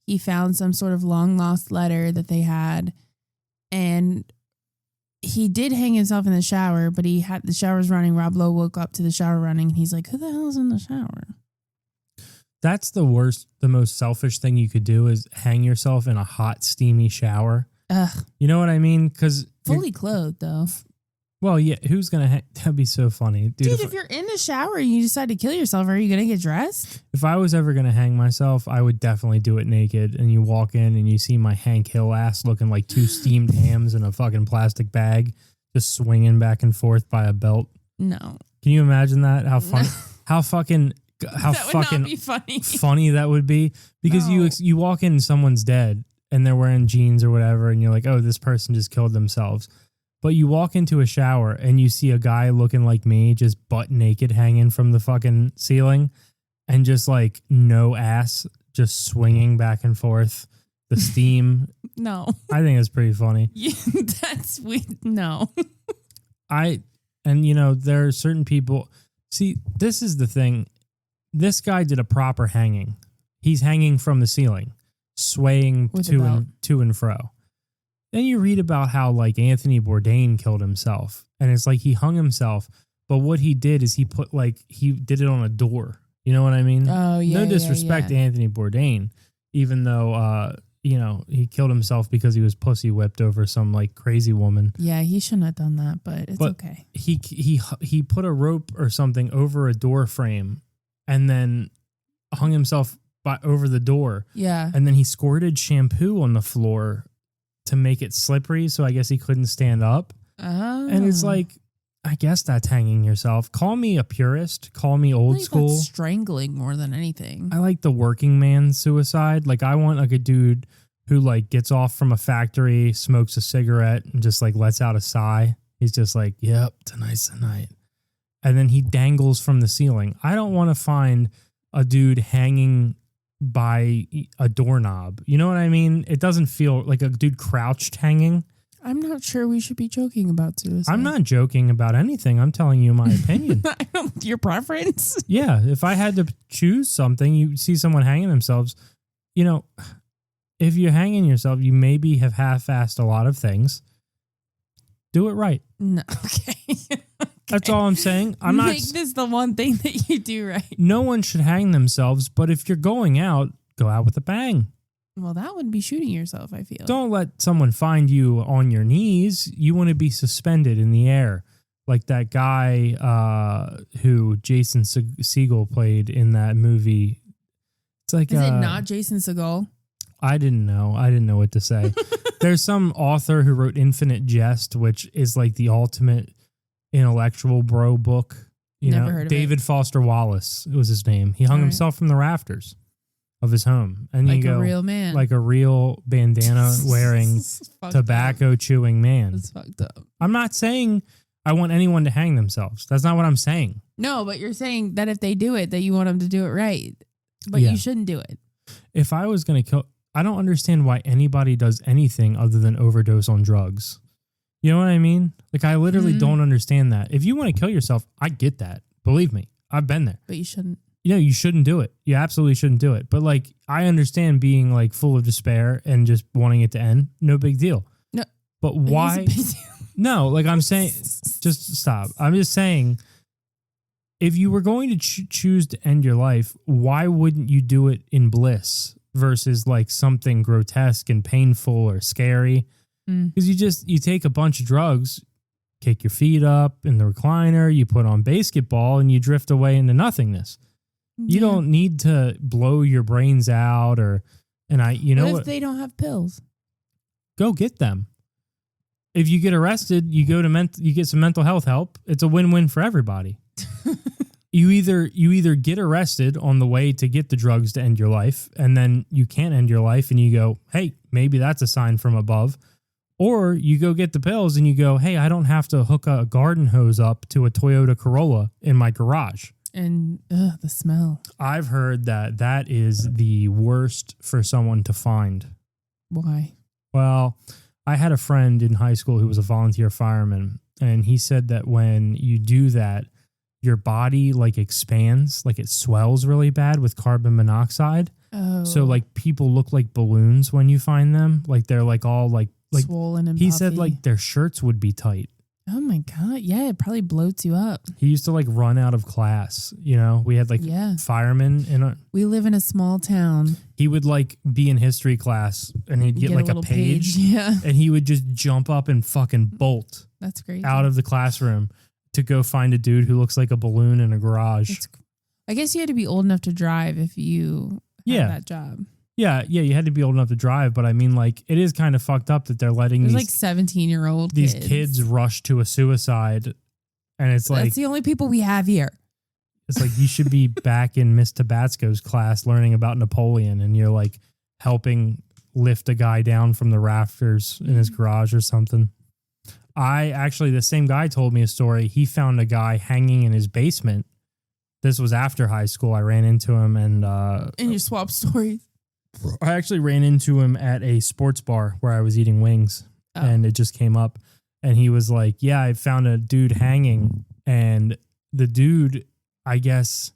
he found some sort of long lost letter that they had, and he did hang himself in the shower, but the shower was running. Rob Lowe woke up to the shower running, and he's like, who the hell is in the shower? That's the worst, the most selfish thing you could do is hang yourself in a hot, steamy shower. Ugh. You know what I mean? Because fully clothed, though. Well, yeah, who's going to that'd be so funny. Dude, if you're in the shower and you decide to kill yourself, are you going to get dressed? If I was ever going to hang myself, I would definitely do it naked. And you walk in and you see my Hank Hill ass looking like 2 steamed hams in a fucking plastic bag, just swinging back and forth by a belt. No. Can you imagine that? How funny? How fucking funny that would be? Because you walk in and someone's dead and they're wearing jeans or whatever, and you're like, oh, this person just killed themselves. But you walk into a shower and you see a guy looking like me, just butt naked, hanging from the fucking ceiling, and just like no ass, just swinging back and forth. The steam. No, I think it's pretty funny. Yeah, that's weird. No, and you know, there are certain people. See, this is the thing. This guy did a proper hanging. He's hanging from the ceiling, swaying to and fro. Then you read about how like Anthony Bourdain killed himself, and it's like he hung himself, but what he did is he did it on a door. You know what I mean? Oh yeah. No disrespect to Anthony Bourdain, even though you know, he killed himself because he was pussy whipped over some like crazy woman. Yeah, he shouldn't have done that, but it's okay. He put a rope or something over a door frame, and then hung himself over the door. Yeah, and then he squirted shampoo on the floor to make it slippery, so I guess he couldn't stand up. Oh. And it's like, I guess that's hanging yourself. Call me a purist. Call me old school. That's strangling more than anything. I like the working man suicide. Like, I want like a dude who like gets off from a factory, smokes a cigarette, and just like lets out a sigh. He's just like, yep, tonight's the night. And then he dangles from the ceiling. I don't want to find a dude hanging by a doorknob. You know what I mean? It doesn't feel like a dude crouched hanging. I'm not sure we should be joking about suicide. I'm not joking about anything. I'm telling you my opinion. Your preference? Yeah. If I had to choose something, you see someone hanging themselves, you know, if you're hanging yourself, you maybe have half-assed a lot of things. Do it right. No. Okay. That's all I'm saying. I'm not. Make this the one thing that you do right. No one should hang themselves, but if you're going out, go out with a bang. Well, that would be shooting yourself, I feel. Don't let someone find you on your knees. You want to be suspended in the air. Like that guy who Jason Segel played in that movie. It's like, is it not Jason Segel? I didn't know. I didn't know what to say. There's some author who wrote Infinite Jest, which is like the ultimate intellectual bro book. Never heard of David it. Foster Wallace was his name. He hung himself from the rafters of his home. And like you go, a real man. Like a real bandana wearing, tobacco chewing man. That's fucked up. I'm not saying I want anyone to hang themselves. That's not what I'm saying. No, but you're saying that if they do it, that you want them to do it right. But you shouldn't do it. If I was going to kill, I don't understand why anybody does anything other than overdose on drugs. You know what I mean? Like, I literally don't understand that. If you want to kill yourself, I get that. Believe me, I've been there. But you shouldn't. You know, you shouldn't do it. You absolutely shouldn't do it. But like, I understand being like full of despair and just wanting it to end. No big deal. No. But why? No, like I'm saying, just stop. I'm just saying, if you were going to choose to end your life, why wouldn't you do it in bliss versus like something grotesque and painful or scary? Because you take a bunch of drugs, kick your feet up in the recliner, you put on basketball, and you drift away into nothingness. You don't need to blow your brains out, what if they don't have pills? go get them. If you get arrested, you go to you get some mental health help. It's a win-win for everybody. You either get arrested on the way to get the drugs to end your life, and then you can't end your life, and you go, hey, maybe that's a sign from above. Or you go get the pills and you go, hey, I don't have to hook a garden hose up to a Toyota Corolla in my garage. And the smell. I've heard that is the worst for someone to find. Why? Well, I had a friend in high school who was a volunteer fireman, and he said that when you do that, your body like expands, like it swells really bad with carbon monoxide. Oh. So like people look like balloons when you find them. Like they're like all like swollen and he puffy. said like their shirts would be tight. Oh my God. Yeah, it probably bloats you up. He used to like run out of class. You know, we had like firemen in we live in a small town. He would like be in history class and he'd get like a page. Yeah. And he would just jump up and fucking bolt. That's great. Out of the classroom to go find a dude who looks like a balloon in a garage. I guess you had to be old enough to drive if you had that job. Yeah, you had to be old enough to drive, but I mean, like, it is kind of fucked up that they're letting There's like 17-year-old these kids rush to a suicide, and it's like that's the only people we have here. It's like you should be back in Miss Tabasco's class learning about Napoleon, and you're like helping lift a guy down from the rafters in his garage or something. The same guy told me a story. He found a guy hanging in his basement. This was after high school. I ran into him and you swap stories. I actually ran into him at a sports bar where I was eating wings, and it just came up, and he was like, yeah, I found a dude hanging, and the dude, I guess,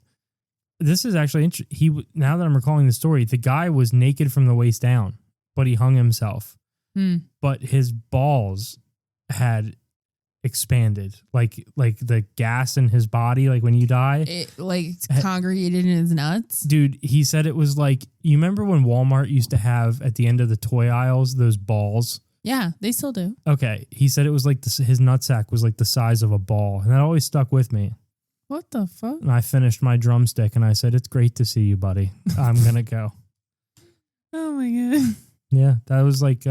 this is actually interesting. Now that I'm recalling the story, the guy was naked from the waist down, but he hung himself. But his balls had expanded, like the gas in his body, like when you die, it congregated in his nuts. Dude, he said it was like, you remember when Walmart used to have at the end of the toy aisles those balls? Yeah, they still do. Okay, he said it was like his nutsack was like the size of a ball, and that always stuck with me. What the fuck? And I finished my drumstick, and I said, "It's great to see you, buddy. I'm gonna go." Oh my God. Yeah, that was like.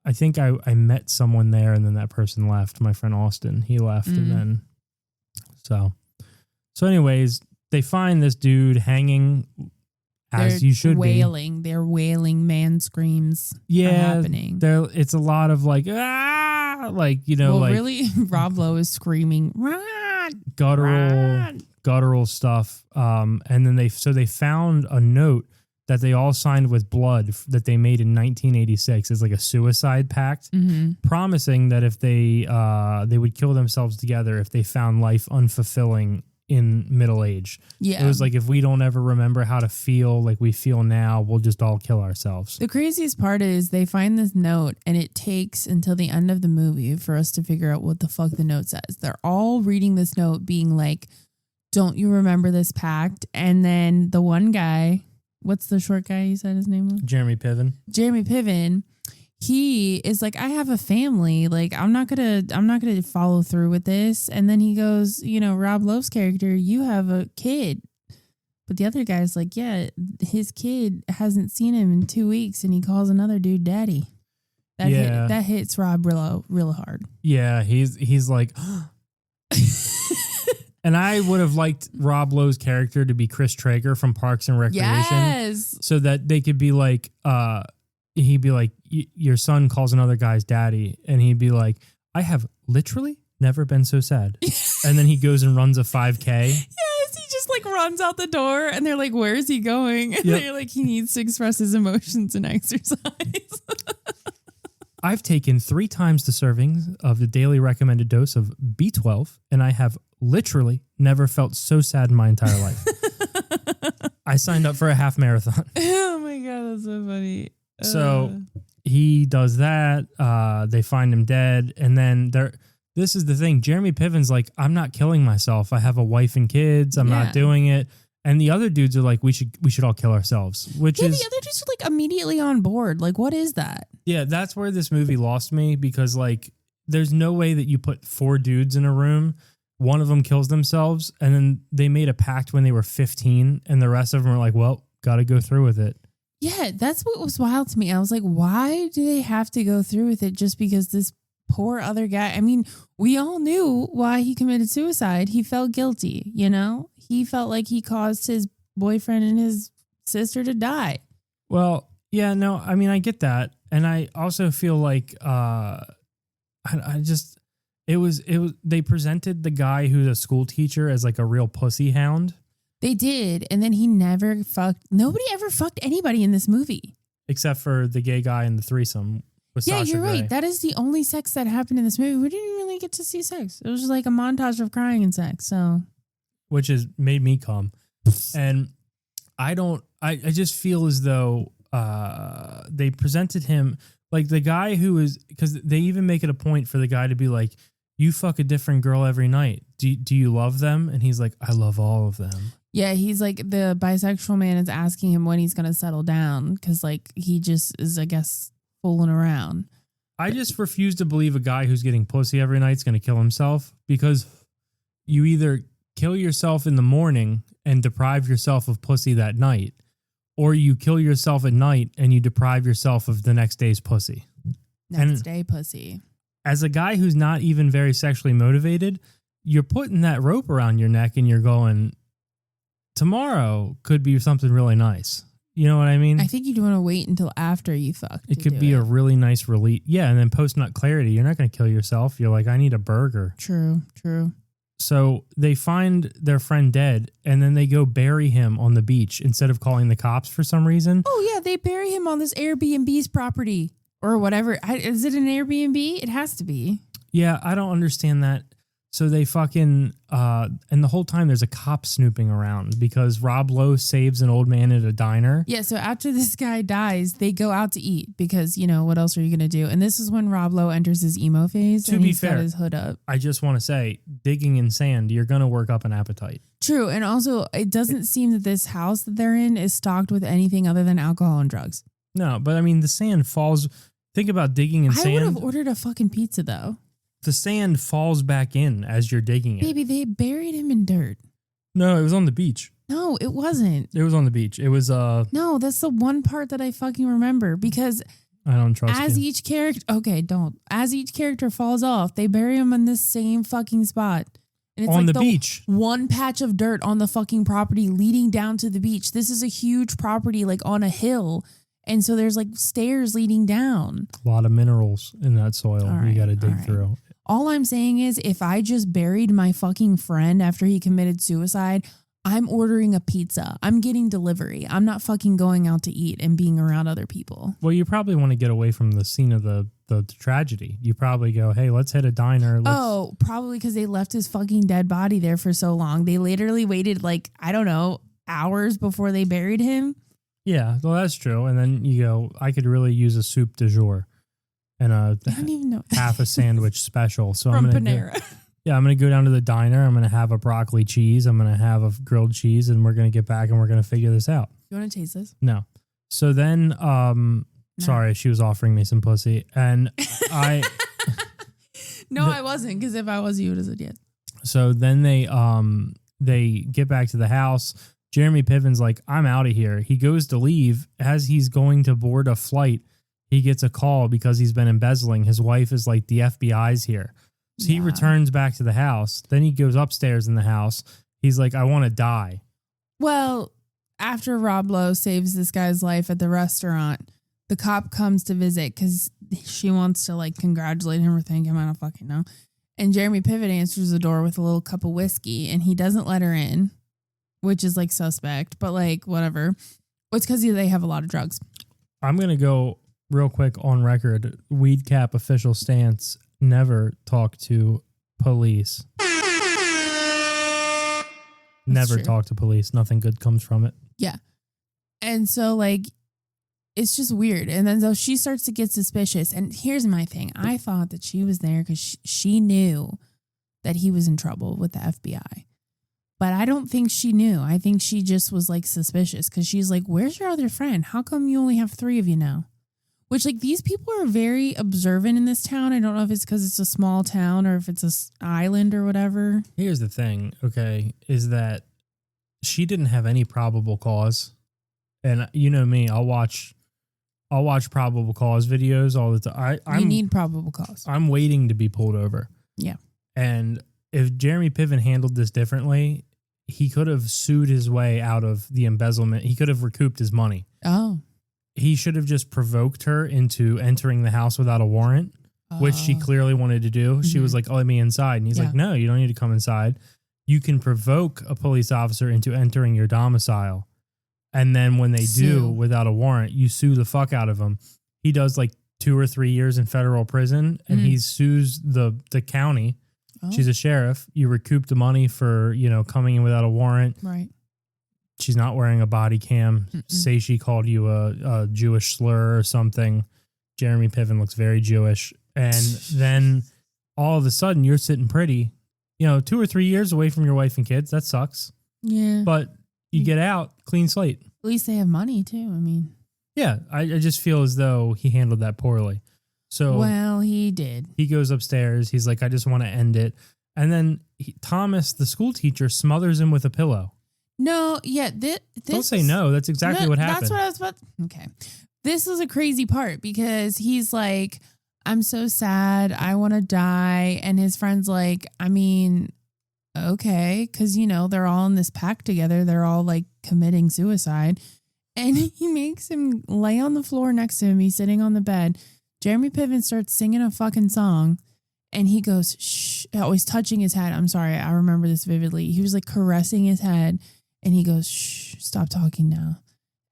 I think I met someone there, and then that person left. My friend Austin, he left, and then so anyways, they find this dude hanging as you should wailing. They're wailing. Man screams. Yeah, are happening. It's a lot of like like like really, Rob Lowe is screaming guttural stuff. And then they found a note that they all signed with blood that they made in 1986 as like a suicide pact, promising that if they would kill themselves together if they found life unfulfilling in middle age. Yeah. It was like, if we don't ever remember how to feel like we feel now, we'll just all kill ourselves. The craziest part is they find this note and it takes until the end of the movie for us to figure out what the fuck the note says. They're all reading this note being like, don't you remember this pact? And then the one guy, what's the short guy you said his name was? Jeremy Piven. Jeremy Piven. He is like, I have a family. Like, I'm not gonna follow through with this. And then he goes, Rob Lowe's character, you have a kid. But the other guy's like, yeah, his kid hasn't seen him in 2 weeks, and he calls another dude daddy. That hits Rob Lowe real hard. Yeah, he's like, and I would have liked Rob Lowe's character to be Chris Traeger from Parks and Recreation. Yes. So that they could be like, he'd be like, your son calls another guy's daddy. And he'd be like, I have literally never been so sad. And then he goes and runs a 5K. Yes, he just like runs out the door and they're like, where is he going? And they're like, he needs to express his emotions and exercise. I've taken 3 times the servings of the daily recommended dose of B12, and I have literally never felt so sad in my entire life. I signed up for a half marathon. Oh my God, that's so funny. So he does that. They find him dead. And then this is the thing. Jeremy Piven's like, I'm not killing myself. I have a wife and kids. I'm not doing it. And the other dudes are like, we should all kill ourselves, which is the other dudes are like immediately on board. Like, what is that? Yeah, that's where this movie lost me, because like, there's no way that you put 4 dudes in a room. One of them kills themselves, and then they made a pact when they were 15, and the rest of them are like, well, got to go through with it. Yeah, that's what was wild to me. I was like, why do they have to go through with it just because this poor other guy? I mean, we all knew why he committed suicide. He felt guilty, you know? He felt like he caused his boyfriend and his sister to die. Well, yeah, no, I mean, I get that. And I also feel like they presented the guy who's a school teacher as like a real pussy hound. They did. And then he never fucked. Nobody ever fucked anybody in this movie. Except for the gay guy in the threesome with Sasha you're Grey. right. That is the only sex that happened in this movie. We didn't really get to see sex. It was just like a montage of crying and sex. So, which has made me come. And I just feel as though they presented him like the guy who is, because they even make it a point for the guy to be like, you fuck a different girl every night. Do you love them? And he's like, I love all of them. Yeah, he's like, the bisexual man is asking him when he's going to settle down because, like, he just is, I guess, fooling around. I just refuse to believe a guy who's getting pussy every night is going to kill himself, because you either kill yourself in the morning and deprive yourself of pussy that night, or you kill yourself at night and you deprive yourself of the next day's pussy. Next day pussy. As a guy who's not even very sexually motivated, you're putting that rope around your neck and you're going, tomorrow could be something really nice. You know what I mean? I think you'd want to wait until after you fuck. It could be a really nice relief. Yeah, and then post-nut clarity, you're not going to kill yourself. You're like, I need a burger. True. So they find their friend dead, and then they go bury him on the beach instead of calling the cops for some reason. Oh, yeah, they bury him on this Airbnb's property or whatever. Is it an Airbnb? It has to be. Yeah, I don't understand that. So they fucking, and the whole time there's a cop snooping around because Rob Lowe saves an old man at a diner. Yeah, so after this guy dies, they go out to eat because, you know, what else are you going to do? And this is when Rob Lowe enters his emo phase and he's got his hood up. I just want to say, digging in sand, you're going to work up an appetite. True, and also it doesn't seem that this house that they're in is stocked with anything other than alcohol and drugs. No, but I mean, the sand falls. Think about digging in sand. I would have ordered a fucking pizza, though. The sand falls back in as you're digging it. Baby, they buried him in dirt. No, it was on the beach. No, it wasn't. It was on the beach. It was No, that's the one part that I fucking remember because I don't trust as you. each character as each character falls off, they bury him in this same fucking spot. And it's on like the beach. One patch of dirt on the fucking property leading down to the beach. This is a huge property like on a hill. And so there's like stairs leading down. A lot of minerals in that soil All right, you got to dig all right. through. All I'm saying is if I just buried my fucking friend after he committed suicide, I'm ordering a pizza. I'm getting delivery. I'm not fucking going out to eat and being around other people. Well, you probably want to get away from the scene of the tragedy. You probably go, hey, let's hit a diner. Oh, probably because they left his fucking dead body there for so long. They literally waited like, I don't know, hours before they buried him. Yeah, well, that's true. And then you go, I could really use a soup du jour and I don't even know. half a sandwich special. So From I'm gonna Panera. I'm going to go down to the diner. I'm going to have a broccoli cheese. I'm going to have a grilled cheese, and we're going to get back and we're going to figure this out. You want to taste this? No. So then, sorry, she was offering me some pussy, and No, I wasn't, because if I was, you would have said yes. So then they get back to the house. Jeremy Piven's like, I'm out of here. He goes to leave. As he's going to board a flight, he gets a call because he's been embezzling. His wife is like, the FBI's here. So he returns back to the house. Then he goes upstairs in the house. He's like, I want to die. Well, after Rob Lowe saves this guy's life at the restaurant, the cop comes to visit because she wants to like congratulate him or thank him. I don't fucking know. And Jeremy Piven answers the door with a little cup of whiskey and he doesn't let her in, which is like suspect, but like whatever. It's because they have a lot of drugs. I'm going to go real quick on record. Weed Cap official stance. Never talk to police. Never talk to police. Nothing good comes from it. Yeah. And so like, it's just weird. And then so she starts to get suspicious. And here's my thing. I thought that she was there because she knew that he was in trouble with the FBI. But I don't think she knew. I think she just was like suspicious because she's like, where's your other friend? How come you only have 3 of you now? Which like these people are very observant in this town. I don't know if it's because it's a small town or if it's an island or whatever. Here's the thing, okay, is that she didn't have any probable cause. And you know me, I'll watch probable cause videos all the time. You need probable cause. I'm waiting to be pulled over. Yeah. And if Jeremy Piven handled this differently, he could have sued his way out of the embezzlement. He could have recouped his money. Oh. He should have just provoked her into entering the house without a warrant, which she clearly wanted to do. She was like, let me inside. And he's like, no, you don't need to come inside. You can provoke a police officer into entering your domicile. And then when they do without a warrant, you sue the fuck out of them. He does like 2 or 3 years in federal prison and he sues the county. Oh. She's a sheriff. You recoup the money for, coming in without a warrant. Right. She's not wearing a body cam. Say she called you a Jewish slur or something. Jeremy Piven looks very Jewish. And then all of a sudden you're sitting pretty, 2 or 3 years away from your wife and kids. That sucks. Yeah. But you get out, clean slate. At least they have money too. I mean. Yeah. I just feel as though he handled that poorly. So. Well, he did. He goes upstairs. He's like, I just want to end it. And then Thomas, the school teacher, smothers him with a pillow. No, yeah. Don't say no. That's exactly what happened. That's what I was about. Okay. This is a crazy part because he's like, I'm so sad. I want to die. And his friend's like, I mean, okay. Because, they're all in this pack together. They're all like committing suicide. And he makes him lay on the floor next to him. He's sitting on the bed. Jeremy Piven starts singing a fucking song. And he goes, shh. Always touching his head. I'm sorry. I remember this vividly. He was like caressing his head. And he goes, shh, stop talking now.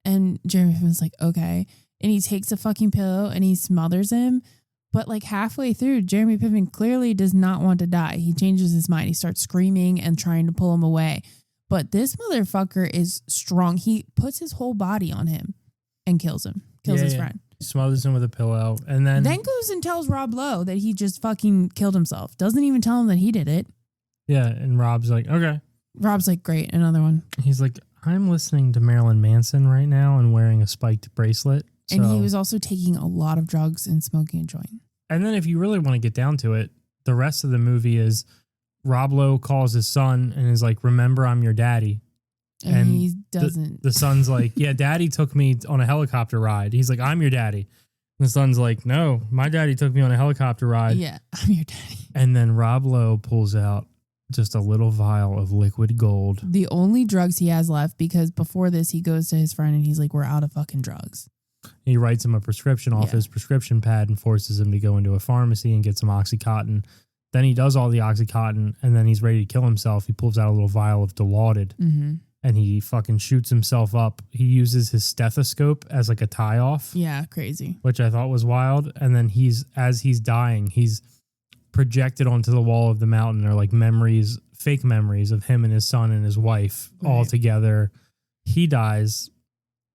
And Jeremy Piven's like, okay. And he takes a fucking pillow and he smothers him. But like halfway through, Jeremy Piven clearly does not want to die. He changes his mind. He starts screaming and trying to pull him away. But this motherfucker is strong. He puts his whole body on him and kills him. Kills his friend. He smothers him with a pillow. And then goes and tells Rob Lowe that he just fucking killed himself. Doesn't even tell him that he did it. Yeah. And Rob's like, okay. Rob's like, great, another one. He's like, I'm listening to Marilyn Manson right now and wearing a spiked bracelet. And he was also taking a lot of drugs and smoking a joint. And then if you really want to get down to it, the rest of the movie is Rob Lowe calls his son and is like, remember, I'm your daddy. And he doesn't. The son's like, yeah, daddy took me on a helicopter ride. He's like, I'm your daddy. And the son's like, no, my daddy took me on a helicopter ride. Yeah, I'm your daddy. And then Rob Lowe pulls out just a little vial of liquid gold. The only drugs he has left, because before this, he goes to his friend and he's like, we're out of fucking drugs. He writes him a prescription off his prescription pad and forces him to go into a pharmacy and get some Oxycontin. Then he does all the Oxycontin and then he's ready to kill himself. He pulls out a little vial of Dilaudid and he fucking shoots himself up. He uses his stethoscope as like a tie off. Yeah, crazy. Which I thought was wild. And then as he's dying, he's projected onto the wall of the mountain are like memories, fake memories of him and his son and his wife all together. He dies.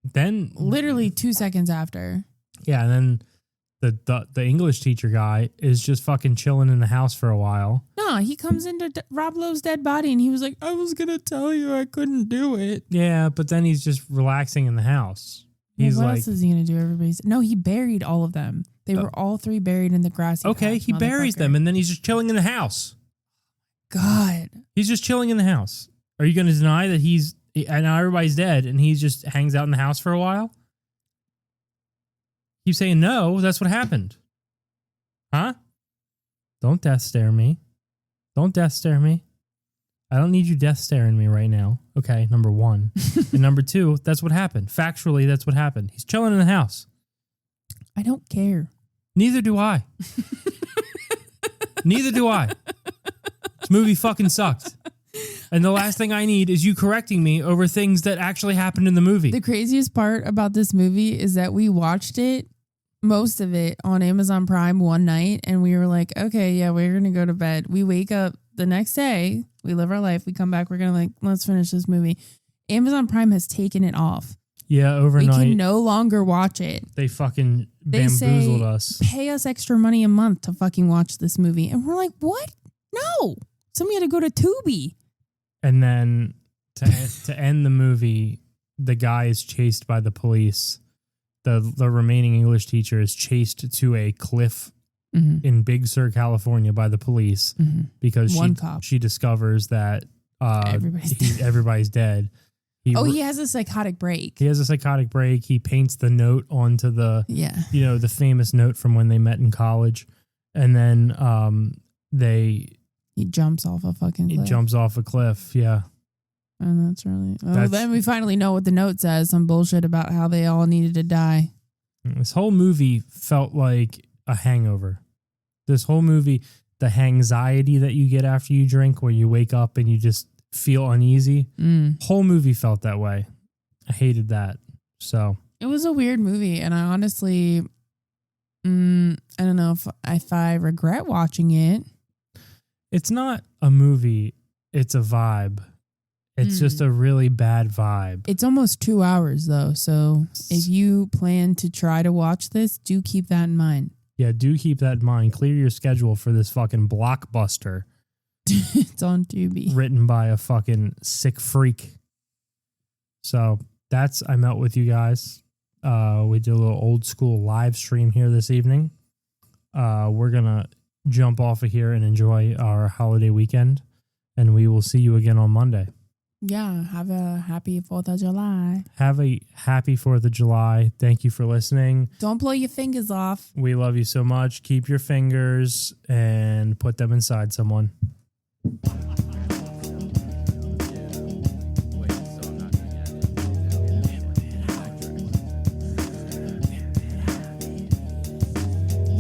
Then literally 2 seconds after. Yeah. And then the English teacher guy is just fucking chilling in the house for a while. No, he comes into Rob Lowe's dead body and he was like, I was going to tell you I couldn't do it. Yeah. But then he's just relaxing in the house. He's what like, else is he going to do? No, he buried all of them. They were all three buried in the grassy patch, he buries them and then he's just chilling in the house. God. He's just chilling in the house. Are you going to deny that and now everybody's dead and he just hangs out in the house for a while? Keep saying no, that's what happened. Huh? Don't death stare me. Don't death stare me. I don't need you death staring me right now. Okay, number one. And number two, that's what happened. Factually, that's what happened. He's chilling in the house. I don't care. Neither do I. Neither do I. This movie fucking sucked. And the last thing I need is you correcting me over things that actually happened in the movie. The craziest part about this movie is that we watched it, most of it, on Amazon Prime one night. And we were like, okay, yeah, we're going to go to bed. We wake up the next day. We live our life. We come back. We're going to let's finish this movie. Amazon Prime has taken it off. Yeah, overnight. We can no longer watch it. They fucking bamboozled us. Pay us extra money a month to fucking watch this movie. And we're like, what? No. Somebody had to go to Tubi. And then to end the movie, the guy is chased by the police. The remaining English teacher is chased to a cliff in Big Sur, California by the police because she discovers that everybody's dead. He has a psychotic break. He has a psychotic break. He paints the note onto the, the famous note from when they met in college. And then he jumps off a fucking cliff. He jumps off a cliff, yeah. And that's really... then we finally know what the note says. Some bullshit about how they all needed to die. This whole movie felt like a hangover. This whole movie, the anxiety that you get after you drink, where you wake up and you just feel uneasy. Whole movie felt that way. I hated that. So it was a weird movie, and I honestly, I don't know if I regret watching it. It's not a movie; it's a vibe. It's just a really bad vibe. It's almost 2 hours though, so if you plan to try to watch this, do keep that in mind. Yeah, do keep that in mind. Clear your schedule for this fucking blockbuster. It's on Tubi. Written by a fucking sick freak. So I met with you guys. We did a little old school live stream here this evening. We're going to jump off of here and enjoy our holiday weekend. And we will see you again on Monday. Yeah, have a happy 4th of July. Have a happy 4th of July. Thank you for listening. Don't blow your fingers off. We love you so much. Keep your fingers and put them inside someone.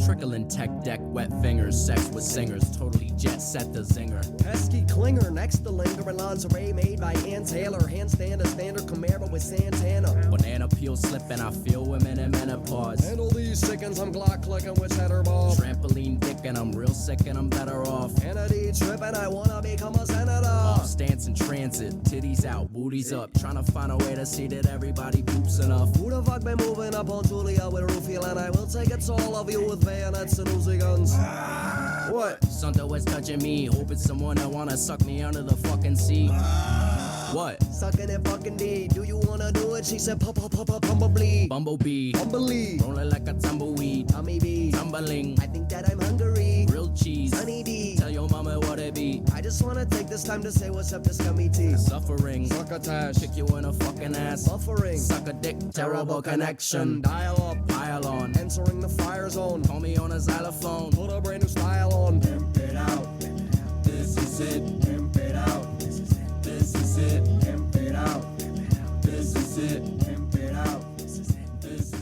Trickling tech deck, wet fingers, sex with singers, totally jet set the zinger. Pesky clinger next to linger and lingerie made by Ann Taylor. Handstand a standard Camaro with Santana. Banana peel slipping, I feel women in menopause. Handle these sickens, I'm Glock clicking with cheddar ball. Trampoline dick and I'm real sick and I'm better off. Kennedy tripping, I wanna become a senator. Off stance in transit, titties out, booties up. Trying to find a way to see that everybody poops enough. Who the fuck been moving up on Julia with a roofie and I will take it all of you with bayonets and Uzi guns. What? Something was touching me, hoping someone that wanna suck me under the fucking sea. What? Sucking it fucking D. Do you wanna do it? She said, bumblebee. Bumblebee. Bumblebee. Rolling like a tumbleweed. Tummy bee. Tumbling. I think that I'm hungry. Grilled cheese. Honey D. Tell your mama what it be. I just wanna take this time to say what's up to Scummy T. Suffering. Succotash. Kick you in a fucking ass. Buffering. Suck a dick. Terrible connection. Dial up. Pile on. Entering the fire zone. Call me on a xylophone. Put a brand new style